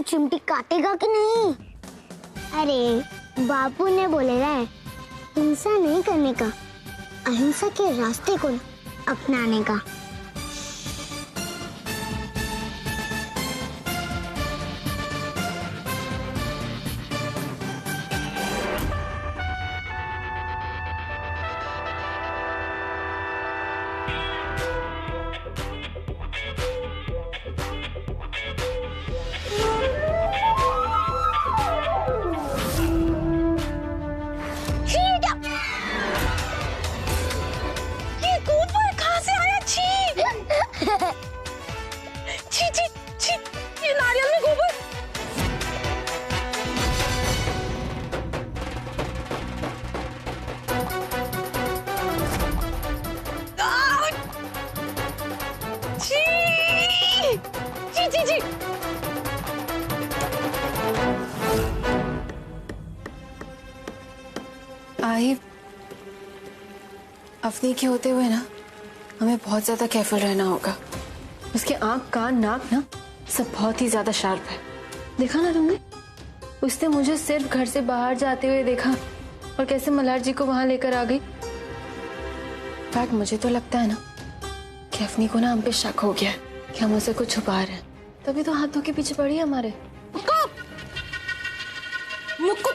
चिमटी काटेगा कि नहीं? अरे बापू ने बोले है हिंसा नहीं करने का, अहिंसा के रास्ते को अपनाने का। आई अवनी के होते हुए ना हमें बहुत ज्यादा केयरफुल रहना होगा। उसके आंख कान नाक ना सब बहुत ही ज्यादा शार्प है। देखा ना तुमने, उसने मुझे सिर्फ घर से बाहर जाते हुए देखा और कैसे मल्हार जी को वहां लेकर आ गई। फैक्ट मुझे तो लगता है ना कि अवनी को ना हम पे शक हो गया है कि हम उसे कुछ छुपा रहे हैं, तभी तो हाथों के पीछे पड़ी है हमारे। मुक्कू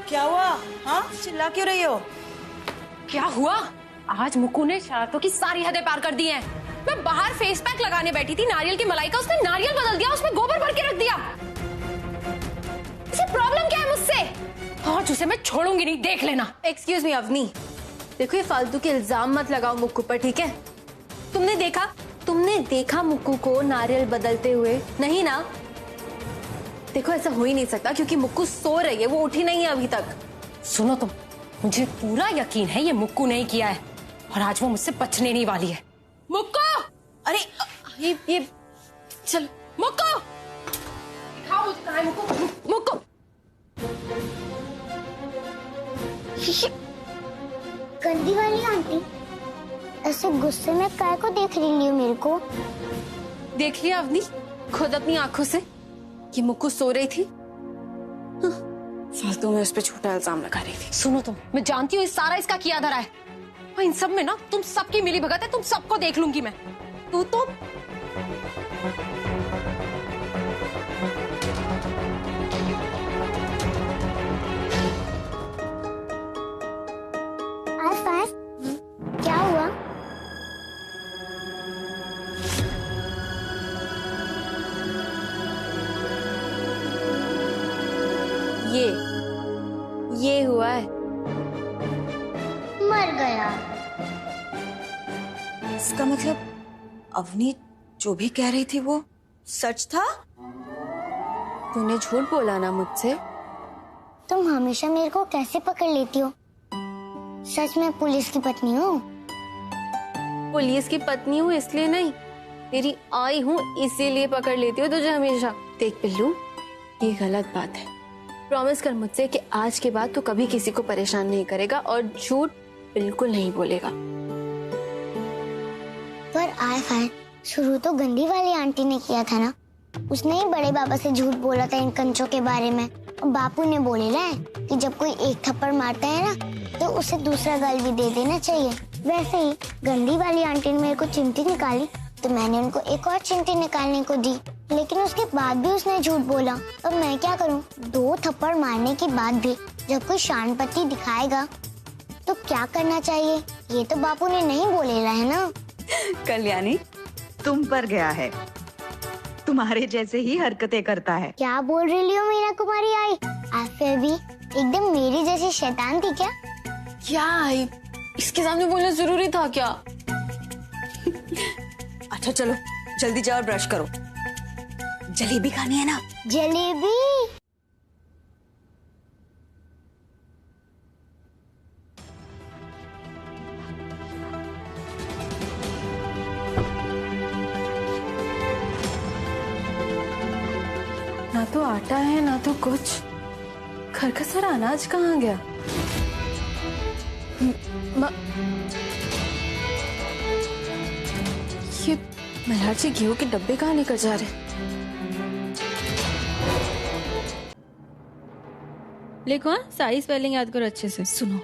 क्या हुआ? हाँ, चिल्ला क्यों रही हो? क्या हुआ? आज मुक्कू ने शरारतों की सारी हदें पार कर दी हैं। मैं बाहर फेस पैक लगाने बैठी थी नारियल की मलाई का, उसने नारियल बदल दिया, उसमें गोबर भर के रख दिया। इसे प्रॉब्लम क्या है मुझसे? आज उसे मैं छोड़ूंगी नहीं, देख लेना। एक्सक्यूज मी अवनी, देखो ये फालतू के इल्जाम मत लगाओ मुक्कू पर, ठीक है? तुमने देखा मुक्कू को नारियल बदलते हुए? नहीं ना? देखो ऐसा हो ही नहीं सकता क्योंकि मुक्कू सो रही है, वो उठी नहीं है अभी तक। सुनो तुम, मुझे पूरा यकीन है ये मुक्कू ने किया है और आज वो मुझसे बचने नहीं वाली है। मुक्कू! अरे ये चलो मुक्कू! दिखाओ मुझे कहाँ है मुक्कू। मुक्कू! गंदी वाली आंटी ऐसे गुस्से में काय को देख रही हो मेरे को? देख लिया अवनी खुद अपनी आंखों से कि मुक्कू सो रही थी। फालतू में उस पर झूठा इल्जाम लगा रही थी। सुनो तुम, मैं जानती हूँ सारा इसका किया धरा है और इन सब में ना तुम सबकी मिली भगत है, तुम सबको देख लूंगी मैं। तू तो क्या हुआ? ये हुआ है। मर गया। इसका मतलब अवनी जो भी कह रही थी वो सच था? तूने झूठ बोला ना मुझसे। तुम हमेशा मेरे को कैसे पकड़ लेती हो? सच में पुलिस की पत्नी हूँ? पुलिस की पत्नी हूँ इसलिए नहीं, तेरी आई हूँ इसीलिए पकड़ लेती हो तुझे हमेशा। देख पिल्लू, ये गलत बात है। प्रॉमिस कर मुझसे कि आज के बाद तू कभी किसी को परेशान नहीं करेगा और झूठ बिल्कुल नहीं बोलेगा। पर आए शुरू तो गंदी वाली आंटी ने किया था ना, उसने ही बड़े बाबा से झूठ बोला था इन कंचों के बारे में। और बापू ने बोले ना कि जब कोई एक थप्पड़ मारता है ना तो उसे दूसरा गाल भी दे देना चाहिए। वैसे ही गंदी वाली आंटी ने मेरे को चिमटी निकाली तो मैंने उनको एक और चिमटी निकालने को दी, लेकिन उसके बाद भी उसने झूठ बोला। अब मैं क्या करूं? 2 थप्पड़ मारने के बाद भी जब कोई शानपत्ती दिखाएगा तो क्या करना चाहिए? ये तो बापू ने नहीं बोलेला है ना। कल्याणी तुम पर गया है, तुम्हारे जैसे ही हरकतें करता है। क्या बोल रही हो मीना कुमारी आई? आप फिर भी एकदम मेरी जैसी शैतान थी क्या? क्या आई? इसके सामने बोलना जरूरी था क्या? अच्छा चलो जल्दी जाओ और ब्रश करो, जलेबी खानी है ना? जलेबी? ना तो आटा है ना तो कुछ। घर का सारा अनाज कहाँ गया? ये मल्हार जी गेहूं के डब्बे कहाँ लेकर जा रहे? लिखो हाँ, सारी स्पेलिंग याद करो अच्छे से। सुनो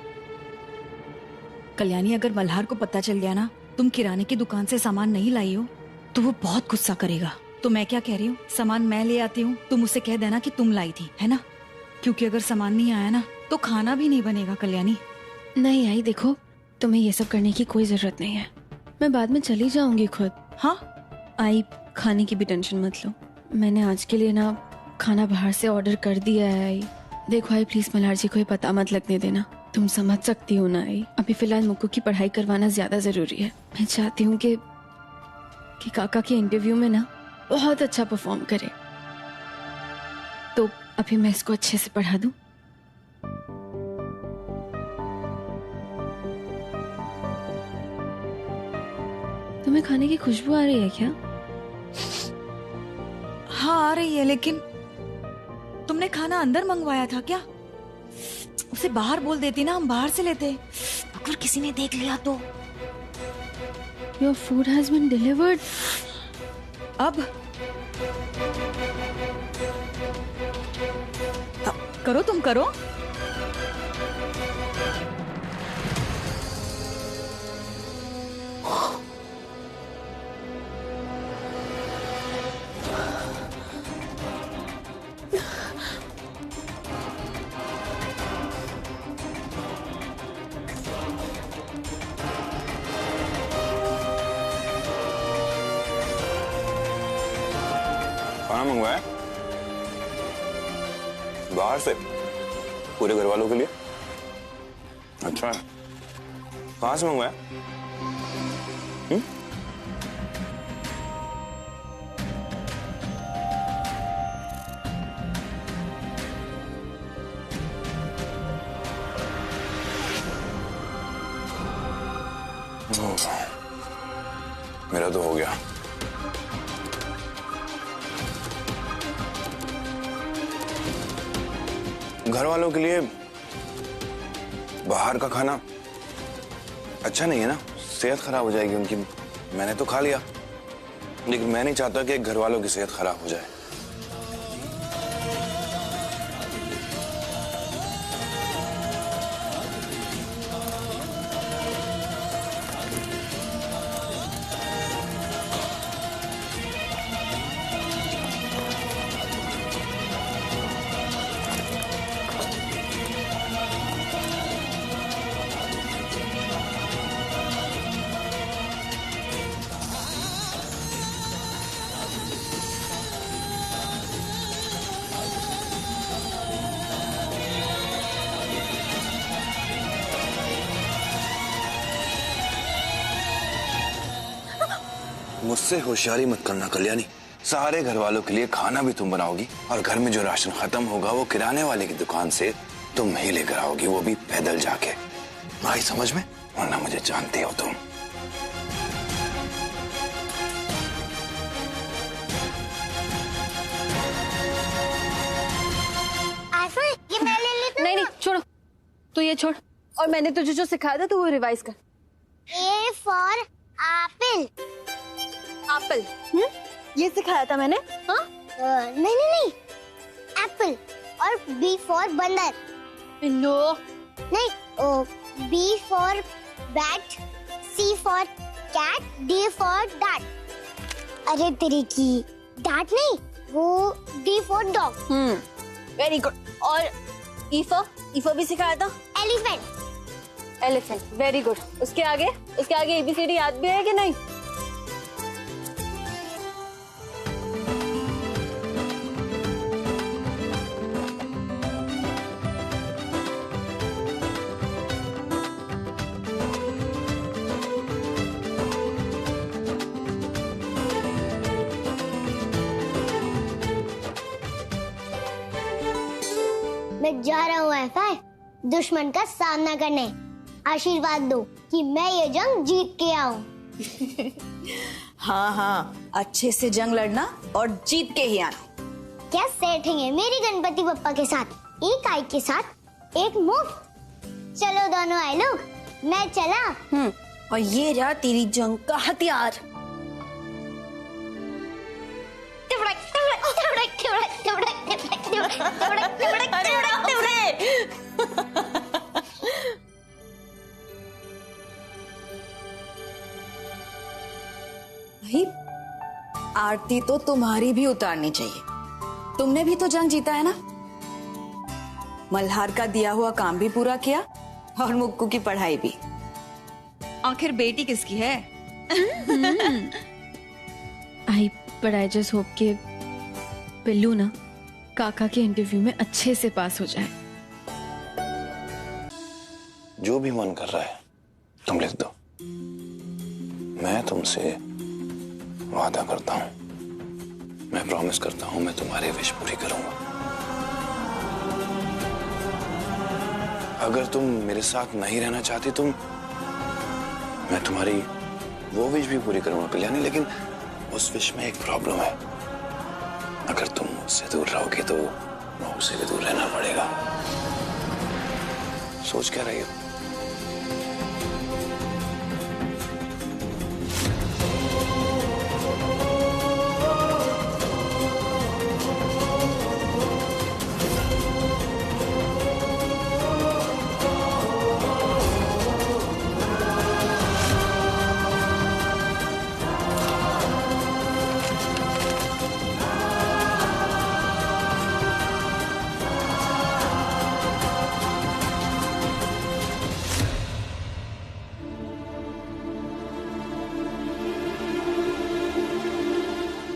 कल्याणी, अगर मल्हार को पता चल गया ना तुम किराने की दुकान से सामान नहीं लाई हो तो वो बहुत गुस्सा करेगा। तो मैं क्या कह रही हूँ, सामान मैं ले आती हूँ, तुम उसे कह देना कि तुम लाई थी, है ना? क्योंकि अगर सामान नहीं आया ना तो खाना भी नहीं बनेगा कल्याणी। नहीं आई, देखो तुम्हें ये सब करने की कोई जरूरत नहीं है, मैं बाद में चली जाऊंगी खुद। हाँ आई, खाने की भी टेंशन मत लो, मैंने आज के लिए ना खाना बाहर से ऑर्डर कर दिया है। आई देखो आई, प्लीज मल्हार जी को ये पता मत लगने देना, तुम समझ सकती हो ना आई, अभी फिलहाल मुक्कू की पढ़ाई करवाना ज्यादा जरूरी है। मैं चाहती हूँ कि काका के इंटरव्यू में ना बहुत अच्छा परफॉर्म करे, तो अभी मैं इसको अच्छे से पढ़ा दूं। तुम्हें खाने की खुशबू आ रही है क्या? हाँ आ रही है, लेकिन तुमने खाना अंदर मंगवाया था क्या? उसे बाहर बोल देती ना, हम बाहर से लेते। अगर किसी ने देख लिया तो? Your food has been delivered. अब करो, तुम करो। खाना मंगवाया बाहर से पूरे घर वालों के लिए? अच्छा, कहाँ से मंगवाया? मेरा तो हो गया। घर वालों के लिए बाहर का खाना अच्छा नहीं है ना, सेहत खराब हो जाएगी उनकी। मैंने तो खा लिया, लेकिन मैं नहीं चाहता कि घर वालों की सेहत खराब हो जाए। मुझसे होशियारी मत करना कल्याणी। सारे घर वालों के लिए खाना भी तुम बनाओगी और घर में जो राशन खत्म होगा वो किराने वाले की दुकान से तुम ही लेकर आओगी, वो भी पैदल जाके। आई समझ में? वरना मुझे जानती हो तुम। ये मैं ले लेती हूँ। नहीं छोड़ो, तो ये छोड़, और मैंने तुझे जो सिखाया था तो वो रिवाइज कर। A for apple। एप्पल, ये सिखाया था मैंने। हाँ नहीं एप्पल। और B for बंदर। नो नहीं, B for bat, C for cat, D for dart। अरे तेरी की डाट नहीं, वो D for dog। Very good. और ईफो भी सिखाया था। एलिफेंट। Elephant, very good. उसके आगे ABCD याद भी है कि नहीं? मैं जा रहा हूँ एफआई दुश्मन का सामना करने। आशीर्वाद दो कि मैं ये जंग जीत के आऊँ। हाँ, अच्छे से जंग लड़ना और जीत के ही आना। क्या सेटिंग है मेरी गणपति बप्पा के साथ? एक आई के साथ एक मुफ्त। चलो दोनों आए लोग, मैं चला। और ये रहा तेरी जंग का हथियार। भाई, आरती तो तुम्हारी भी उतारनी चाहिए। तुमने भी तो जंग जीता है ना। मल्हार का दिया हुआ काम भी पूरा किया और मुक्कू की पढ़ाई भी। आखिर बेटी किसकी है? but I just hope कि पिल्लू ना काका के इंटरव्यू में अच्छे से पास हो जाए। जो भी मन कर रहा है तुम लिख दो। मैं तुमसे वादा करता हूं, मैं प्रॉमिस करता हूं, मैं तुम्हारी विश पूरी करूंगा। अगर तुम मेरे साथ नहीं रहना चाहती मैं तुम्हारी वो विश भी पूरी करूंगा कल्याणी, लेकिन उस विश में एक प्रॉब्लम है। अगर तुम मुझसे दूर रहोगे तो मुझसे भी दूर रहना पड़ेगा। सोच क्या रही हो?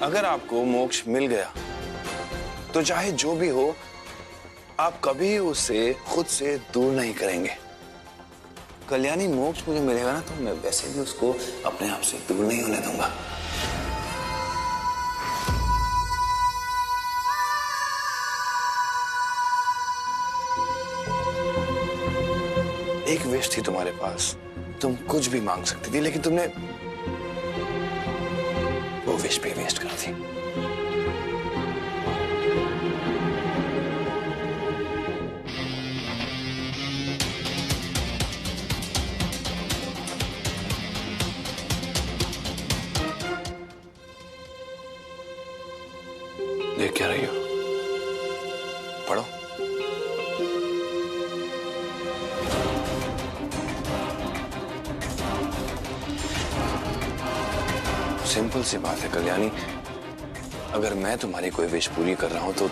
अगर आपको मोक्ष मिल गया तो चाहे जो भी हो, आप कभी उसे खुद से दूर नहीं करेंगे। कल्याणी, मोक्ष मुझे मिलेगा ना तो मैं वैसे भी उसको अपने आप से दूर नहीं होने दूंगा। एक विश थी तुम्हारे पास, तुम कुछ भी मांग सकती थी, लेकिन तुमने वो विश पे वेस्ट कर दी। देख क्या रही हो? पढ़ो। सिंपल सी बात है कल्याणी, अगर मैं तुम्हारी कोई विश पूरी कर रहा हूं तो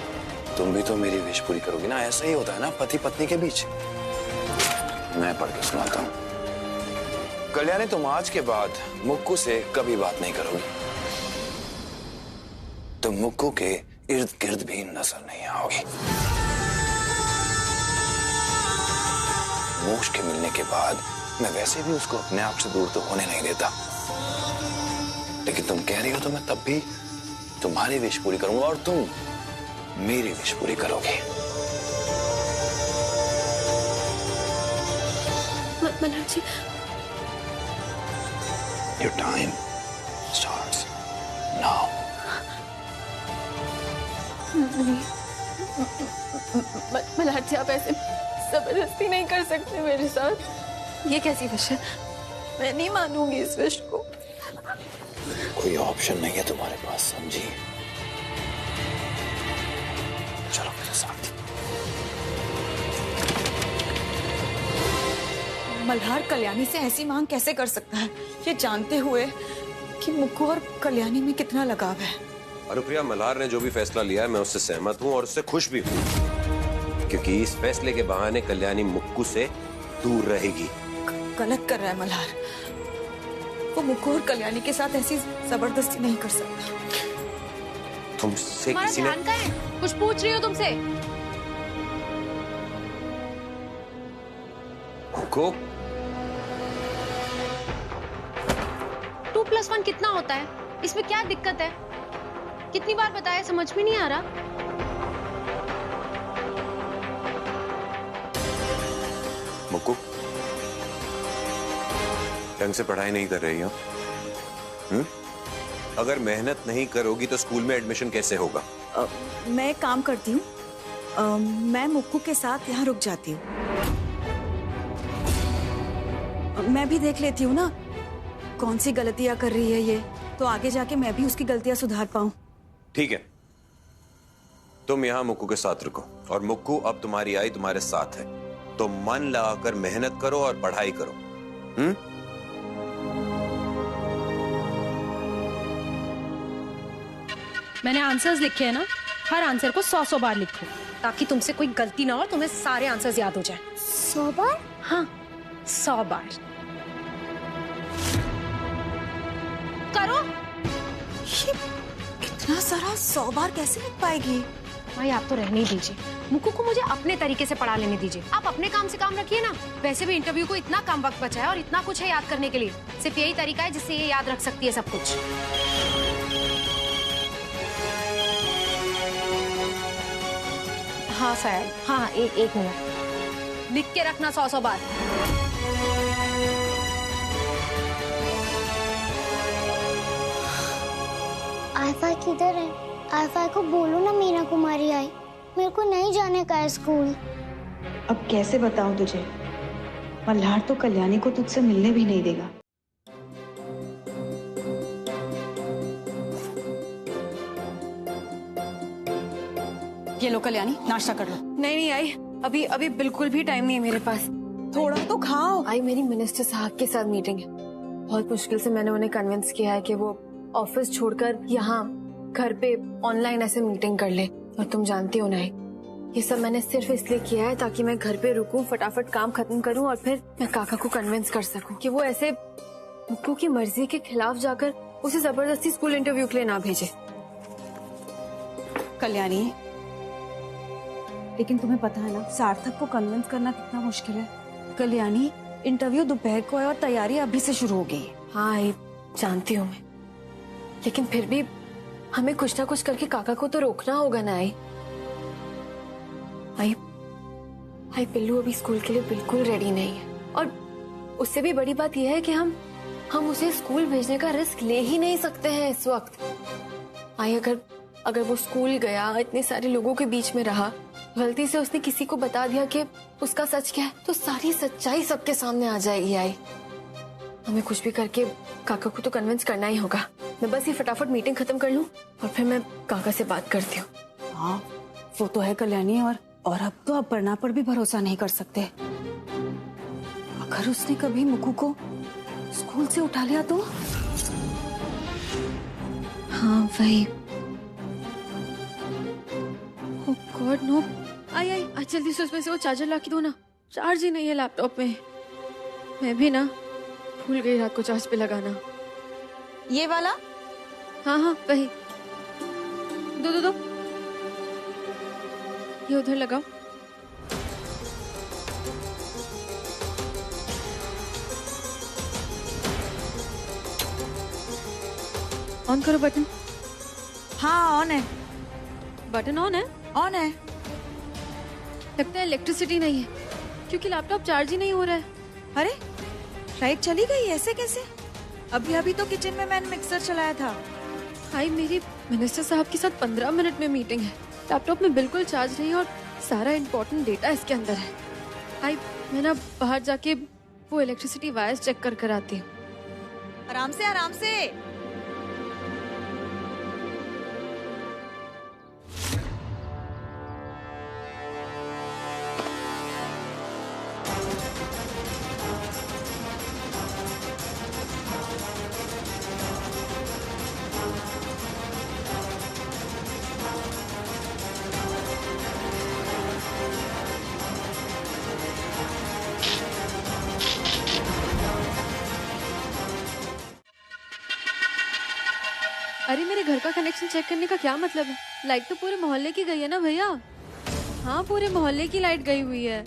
तुम भी तो मेरी विश पूरी करोगी ना। ऐसा ही होता है ना पति पत्नी के बीच। मैं पढ़ के सुनाता हूं। कल्याणी, तुम आज के बाद मुक्कू से कभी बात नहीं करोगी। तुम मुक्कू के इर्द गिर्द भी नजर नहीं आओगी। मोक्ष के मिलने के बाद मैं वैसे भी उसको अपने आप से दूर तो होने नहीं देता, लेकिन तुम कह रही हो तो मैं तब भी तुम्हारी विश पूरी करूंगा और तुम मेरी विश पूरी करोगे। मल्हार जी, Your time starts now. Malhar जी, आप ऐसे जबरदस्ती नहीं कर सकते मेरे साथ। ये कैसी विश है? मैं नहीं मानूंगी इस विश को। कोई ऑप्शन नहीं है तुम्हारे पास, समझी? चलो मेरे साथ। मल्हार कल्याणी से ऐसी मांग कैसे कर सकता है, ये जानते हुए कि मुक्कू और कल्याणी में कितना लगाव है। अनुप्रिया, मल्हार ने जो भी फैसला लिया है मैं उससे सहमत हूँ और उससे खुश भी हूँ, क्योंकि इस फैसले के बहाने कल्याणी मुक्कू से दूर रहेगी। गलत कर रहा है मल्हार। वो मुक्कू और कल्याणी के साथ ऐसी जबरदस्ती नहीं कर सकता। तुमसे किसी ने ध्यान का है? कुछ पूछ रही हो तुमसे? को 2+1 कितना होता है? इसमें क्या दिक्कत है? कितनी बार बताया, समझ में नहीं आ रहा। मुक्कू, ढंग से पढ़ाई नहीं कर रही हो? अगर मेहनत नहीं करोगी तो स्कूल में एडमिशन कैसे होगा? मैं एक काम करती हूँ, मैं मुक्कू के साथ यहाँ रुक जाती हूँ। मैं भी देख लेती हूँ ना कौन सी गलतियां कर रही है ये, तो आगे जाके मैं भी उसकी गलतियां सुधार पाऊँ। ठीक है, तुम यहाँ मुक्कू के साथ रुको, और मुक्कू अब तुम्हारी आई तुम्हारे साथ है, तो मन लगाकर मेहनत करो और पढ़ाई करो। मैंने आंसर्स लिखे हैं ना, हर आंसर को 100 बार लिखो ताकि तुमसे कोई गलती ना हो और तुम्हें सारे आंसर्स याद हो जाए। 100 बार? हाँ, 100 बार करो। ये इतना सारा 100 बार कैसे लिख पाएगी? भाई आप तो रहने ही दीजिए, मुक्कू को मुझे अपने तरीके से पढ़ा लेने दीजिए। आप अपने काम से काम रखिए ना। वैसे भी इंटरव्यू को इतना कम वक्त बचा है और इतना कुछ है याद करने के लिए। सिर्फ यही तरीका है जिससे ये याद रख सकती है सब कुछ। हाँ फैल, हाँ एक मिनट लिख के रखना 100 बार। आइफा किधर है? आइफा को बोलो ना मीना कुमारी आई, मेरे को नहीं जाने का है स्कूल। अब कैसे बताऊं तुझे, मल्हार तो कल्याणी को तुझसे मिलने भी नहीं देगा। ये लो कल्याणी, नाश्ता कर लो। नहीं आई, अभी बिल्कुल भी टाइम नहीं है मेरे पास। थोड़ा तो खाओ। आई मेरी मिनिस्टर साहब के साथ मीटिंग है। बहुत मुश्किल से मैंने उन्हें कन्विंस किया है कि वो ऑफिस छोड़कर यहाँ घर पे ऑनलाइन ऐसे मीटिंग कर ले। और तुम जानती हो ना, ये सब मैंने सिर्फ इसलिए किया है ताकि मैं घर पे रुकूं, फटाफट काम खत्म करूं और फिर मैं काका को कन्विंस कर सकूं कि वो ऐसे मुक्कू की मर्जी के खिलाफ जाकर उसे जबरदस्ती स्कूल इंटरव्यू के लिए ना भेजे। कल्याणी, लेकिन तुम्हें पता है ना सार्थक को कन्विंस करना कितना मुश्किल है। कल्याणी, इंटरव्यू दोपहर को है और तैयारी अभी से शुरू हो गई। हाँ आई जानती हूँ मैं, लेकिन फिर भी हमें कुछ ना कुछ करके काका को तो रोकना होगा ना। आई पिल्लू अभी स्कूल के लिए बिल्कुल रेडी नहीं है, और उससे भी बड़ी बात यह है कि हम उसे स्कूल भेजने का रिस्क ले ही नहीं सकते हैं इस वक्त। आई अगर वो स्कूल गया, इतने सारे लोगों के बीच में रहा, गलती से उसने किसी को बता दिया कि उसका सच क्या है, तो सारी सच्चाई सबके सामने आ जाएगी। आई हमें कुछ भी करके काका को तो कन्विंस करना ही होगा। मैं बस ये फटाफट मीटिंग खत्म कर लूं और फिर मैं काका से बात करती हूँ। हाँ वो तो है कल्याणी, और अब तो अपर्णा पर भी भरोसा नहीं कर सकते। अगर उसने कभी मुक्कू को स्कूल से उठा लिया तो? हाँ वही। ओह गॉड नो। आई जल्दी से उसमें से वो चार्जर ला के दो ना, चार्ज ही नहीं है लैपटॉप में। मैं भी ना भूल गई रात को चार्ज पे लगाना। ये वाला? हाँ वही। दो ये उधर लगाओ। ऑन करो बटन। हाँ ऑन है। बटन ऑन है? ऑन है। लगता है इलेक्ट्रिसिटी नहीं है क्योंकि लैपटॉप चार्ज ही नहीं हो रहा है। अरे लाइट चली गई, ऐसे कैसे? अभी तो किचन में मैंने मिक्सर चलाया था। हाई मेरी मिनिस्टर साहब के साथ 15 मिनट में मीटिंग है, लैपटॉप में बिल्कुल चार्ज नहीं और सारा इम्पोर्टेंट डेटा इसके अंदर है। हाई मैं ना बाहर जाके वो इलेक्ट्रिसिटी वायर्स चेक कर आती हूँ। आराम से। अरे मेरे घर का कनेक्शन चेक करने का क्या मतलब है? लाइट तो पूरे मोहल्ले की गई है ना भैया। हाँ पूरे मोहल्ले की लाइट गई हुई है।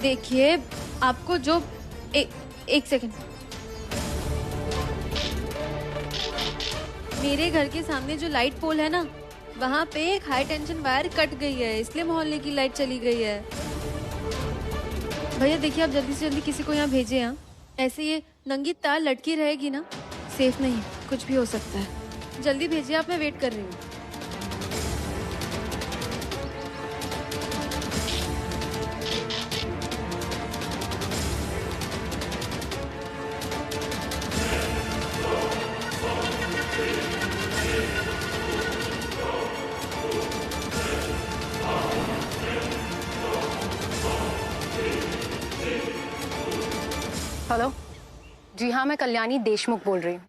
देखिए आपको जो एक सेकंड, मेरे घर के सामने जो लाइट पोल है ना, वहाँ पे एक हाई टेंशन वायर कट गई है, इसलिए मोहल्ले की लाइट चली गई है। भैया देखिए आप जल्दी से जल्दी किसी को यहाँ भेजे। यहाँ ऐसे ये नंगी तार लटकी रहेगी ना, सेफ नहीं है, कुछ भी हो सकता है। जल्दी भेजिए आप, मैं वेट कर रही हूँ। हेलो, जी हाँ, मैं कल्याणी देशमुख बोल रही हूँ।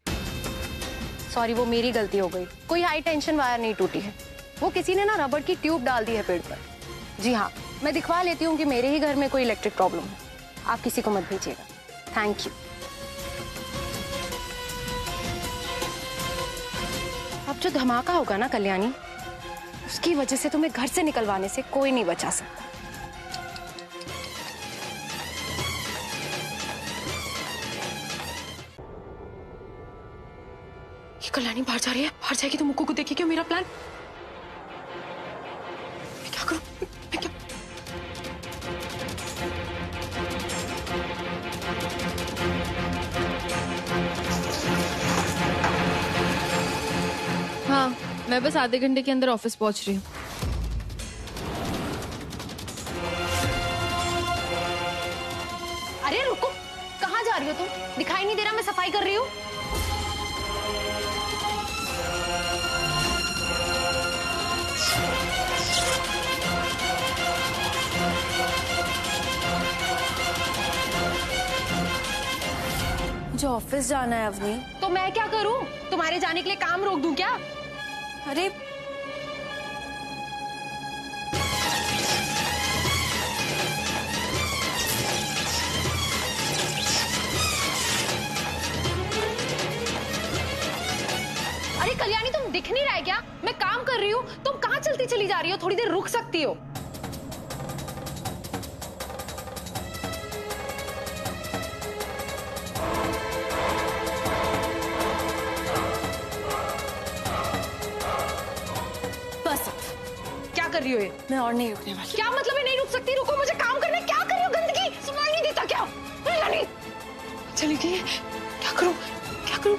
सॉरी, वो मेरी गलती हो गई। कोई हाई टेंशन वायर नहीं टूटी है, वो किसी ने ना रबड़ की ट्यूब डाल दी है पेड़ पर। जी हाँ, मैं दिखवा लेती हूँ कि मेरे ही घर में कोई इलेक्ट्रिक प्रॉब्लम है। आप किसी को मत भेजिएगा। Thank you. अब जो धमाका होगा ना कल्याणी, उसकी वजह से तुम्हें घर से निकलवाने से कोई नहीं बचा सकता। ये कल्याणी बाहर जा रही है, बाहर जाएगी तो मुक्कू को देखिए। क्या मेरा प्लान? मैं क्या करूं? मैं क्या? हाँ, मैं बस आधे घंटे के अंदर ऑफिस पहुंच रही हूँ। अरे रुको, कहाँ जा रही हो तुम? दिखाई नहीं दे रहा मैं सफाई कर रही हूँ। मुझे ऑफिस जाना है अवनी। तो मैं क्या करूं? तुम्हारे जाने के लिए काम रोक दूं क्या? अरे अरे कल्याणी, तुम दिख नहीं रहा है क्या? मैं काम कर रही हूँ, तुम कहाँ चलती चली जा रही हो? थोड़ी देर रुक सकती हो। बस क्या कर रही हो ये? मैं और नहीं रुकने वाली। क्या मतलब है नहीं रुक सकती? रुको, मुझे काम करना है। क्या कर रही हो? गंदगी सुनाई नहीं देता क्या? कल्याणी चली गई है। क्या करूं? क्या करूं?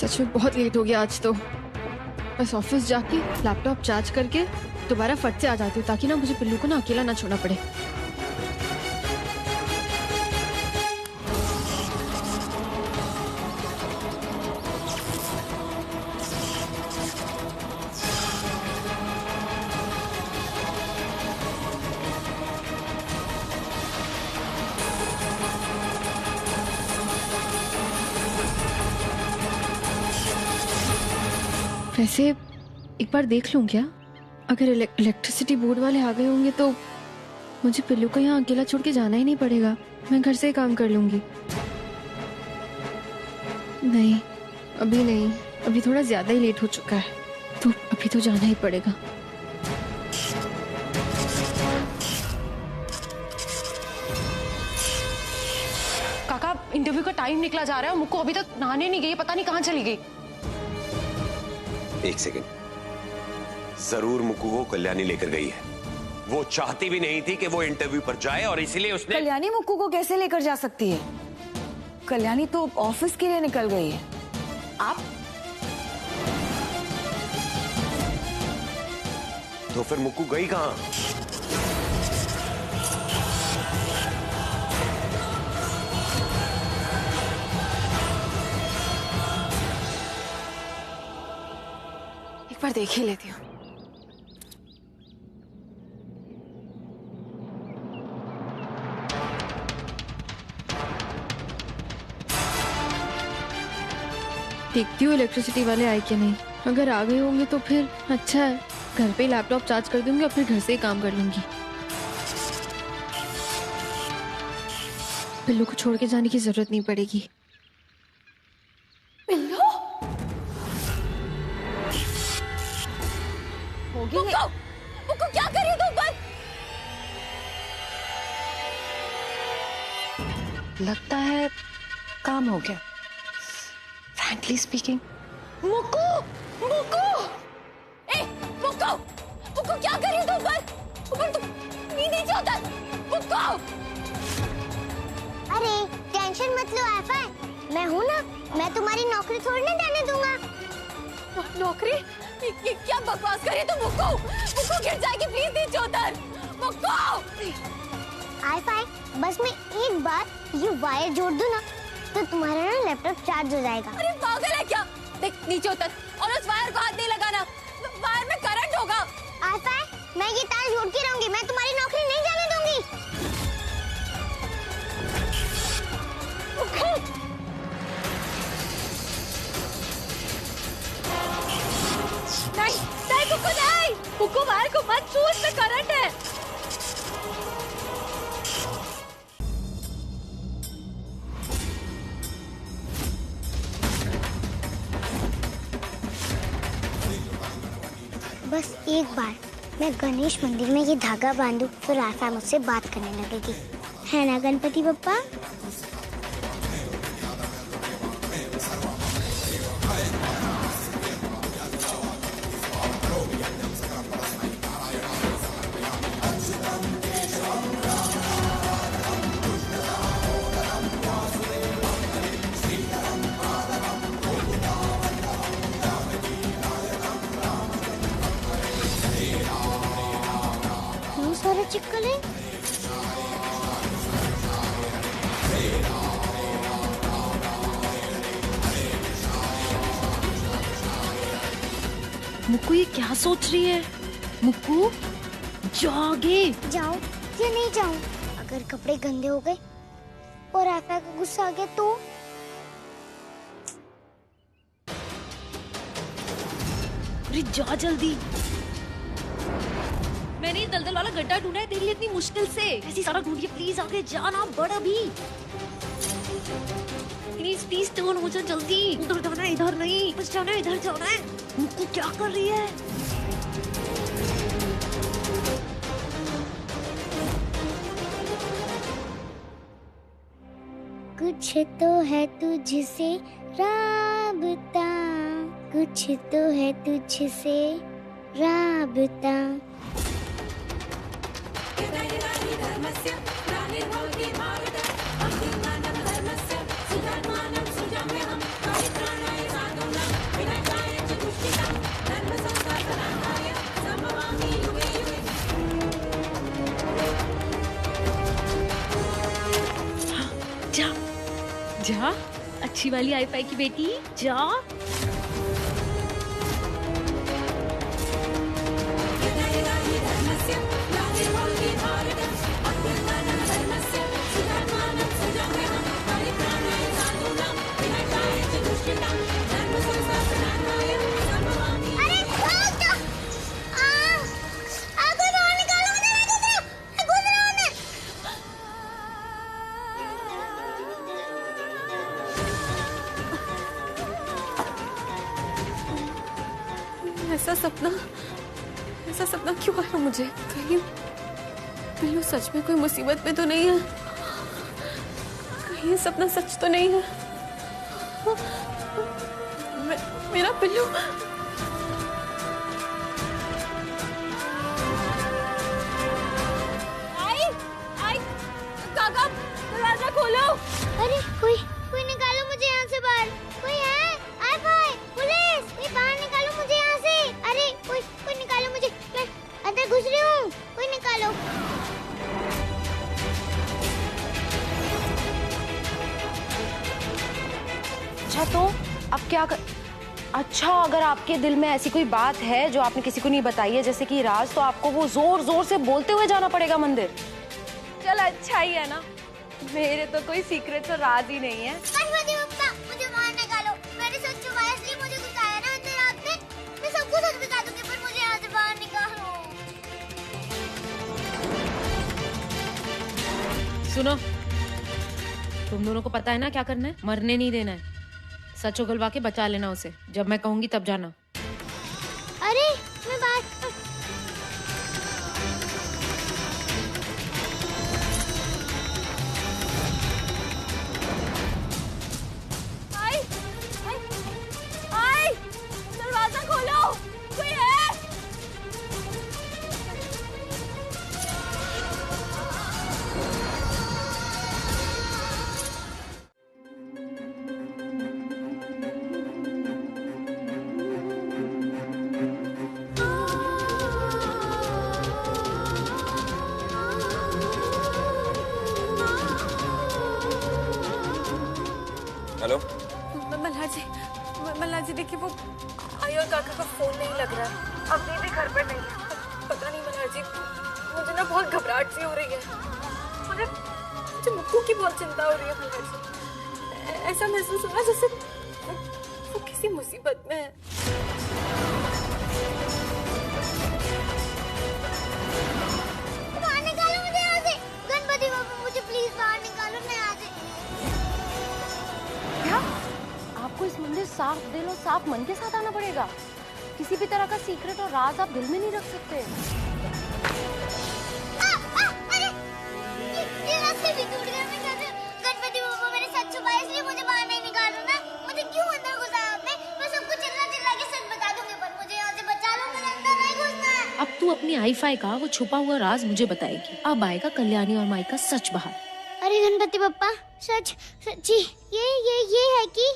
सच में बहुत लेट हो गया आज तो। बस ऑफिस जाके लैपटॉप चार्ज करके दोबारा फट से आ जाती हूँ, ताकि ना मुझे पिल्लू को ना अकेला ना छोड़ना पड़े। वैसे एक बार देख लूं क्या? अगर इलेक्ट्रिसिटी बोर्ड वाले आ गए होंगे तो मुझे पिल्लू को यहाँ अकेला छोड़ के जाना ही नहीं पड़ेगा। मैं घर से ही काम कर लूंगी। नहीं, अभी नहीं, अभी थोड़ा ज्यादा ही लेट हो चुका है, तो अभी तो जाना ही पड़ेगा। काका, इंटरव्यू का टाइम निकला जा रहा है और मुक्को अभी तक नहाने नहीं गई, पता नहीं कहाँ चली गई। एक सेकंड, जरूर मुक्कू को कल्याणी लेकर गई है। वो चाहती भी नहीं थी कि वो इंटरव्यू पर जाए और इसीलिए उसने। कल्याणी मुक्कू को कैसे लेकर जा सकती है? कल्याणी तो ऑफिस के लिए निकल गई है। आप तो फिर मुक्कू गई कहाँ? एक बार देख ही लेती हूँ। देखती हूँ इलेक्ट्रिसिटी वाले आए कि नहीं। अगर आ गए होंगे तो फिर अच्छा है, घर पे लैपटॉप चार्ज कर दूंगी और फिर घर से ही काम कर लूंगी। पिल्लू को छोड़ के जाने की जरूरत नहीं पड़ेगी। पिल्लू मुक्कू क्या कर रही हो तुम? लगता है काम हो गया। Frankly speaking. मुक्कू, मुक्कू, मुक्कू, मुक्कू क्या कर रही हो तुम? ऊपर तुम नीचे होता है। मुक्कू, अरे टेंशन मत लो आफा, मैं हूँ ना, मैं तुम्हारी नौकरी छोड़ने देने दूंगा। नौकरी? ये क्या बकवास करी तुम? मुक्कू गिर जाएगी, प्लीज नीचे उतर। मुक्कू आई फाई, बस मैं एक बार ये वायर जोड़ दूं ना तो तुम्हारा ना लैपटॉप चार्ज हो जाएगा। अरे पागल है क्या? देख नीचे उतर और उस वायर को हाथ नहीं लगाना, वायर में करंट होगा। आई फाई, मैं ये तार जोड़ के रहूंगी, मैं तुम्हारी नौकरी नहीं जाने दूंगी। नहीं नहीं कुकू नहीं, कुकू वायर को मत छू, उसमें करंट है। बस एक बार मैं गणेश मंदिर में ये धागा बांधूं तो राफा मुझसे बात करने लगेगी, है ना गणपति बप्पा? सारे चिपकल है। मुक्कू ये क्या सोच रही है? मुक्कू जाओ आगे। जाऊं या नहीं जाऊं? अगर कपड़े गंदे हो गए और आका का गुस्सा आ गया तो? अरे जा जल्दी। मैंने दलदल वाला गड्ढा ढूंढा है तेरे लिए इतनी मुश्किल से। ऐसी सारा ढूंढिए, प्लीज आगे जाना, बड़ अभी। प्लीज प्लीज टर्न हो जा जल्दी। उधर जाना है, इधर नहीं। बस जाना है, इधर जाना है। मुक्कू क्या कर रही है? कुछ तो है तुझसे राबता, कुछ तो है तुझसे राबता। जा जा, अच्छी वाली आई फाई की बेटी, जा। ऐसा सपना क्यों आया मुझे? कहीं बिल्लू सच में कोई मुसीबत में तो नहीं है? कहीं ये सपना सच तो नहीं है? मेरा बिल्लू। आई काका, दरवाजा खोलो। अरे कोई निकालो मुझे यहाँ से बाहर। कोई है? आई फाई, पुलिस, कोई बाहर निकालो मुझे यहाँ से। अरे कोई निकालो मुझे, मैं अंदर घुस रही हूँ, कोई निकालो। अच्छा तो अब क्या अच्छा, अगर आपके दिल में ऐसी कोई बात है जो आपने किसी को नहीं बताई है, जैसे कि राज, तो आपको वो जोर जोर से बोलते हुए जाना पड़ेगा मंदिर। चल अच्छा ही है ना, मेरे तो कोई सीक्रेट तो राज ही नहीं है। गणपति बप्पा, मुझे बाहर निकालो। मैंने सच छुपाया इसलिए मुझे गुस्सा आया ना अंदर रात में। मैं सबको सच बता दूंगी, पर मुझे यहाँ से बाहर निकालो। सुनो, तुम दोनों को पता है ना क्या करना है? मरने नहीं देना है। सच उगलवा के बचा लेना उसे। जब मैं कहूंगी तब जाना। अरे मैं बात आई, दरवाजा खोलो, कोई है? हेलो मल्हार जी देखिए, वो आई और काका का फोन नहीं लग रहा है। अब दीदी घर पर नहीं है। पता नहीं मल्हार जी, मुझे ना बहुत घबराहट सी हो रही है। मुझे मुक्कू की बहुत चिंता हो रही है मल्हार जी। ऐसा महसूस हो रहा है जैसे वो किसी मुसीबत में है। बाहर निकालो मुझे यहाँ से। गणपति बाबा मुझे प्लीज बाहर निकालो, मैं यहाँ से। क्या आपको इस मंदिर साफ दिल और साफ मन के साथ आना पड़ेगा? किसी भी तरह का सीक्रेट और राज आप दिल में नहीं रख सकते। ये रास्ते भी टूट गए। मैं कैसे? गणपति बाबा मैंने सच छुपाया, इसलिए मुझे बाहर नहीं निकालो ना। मुझे क्यों अंदर घुसाया आपने? मैं सबको चिल्ला चिल्ला के सच बता दूंगी, पर मुझे यहाँ से बचा लो, मुझे अंदर नहीं घुसना है। अब तू अपनी आई-फाई का वो छुपा हुआ राज मुझे बताएगी। अब आएगा कल्याणी और माई का सच बाहर। अरे गणपति बप्पा, सच सच्ची ये है कि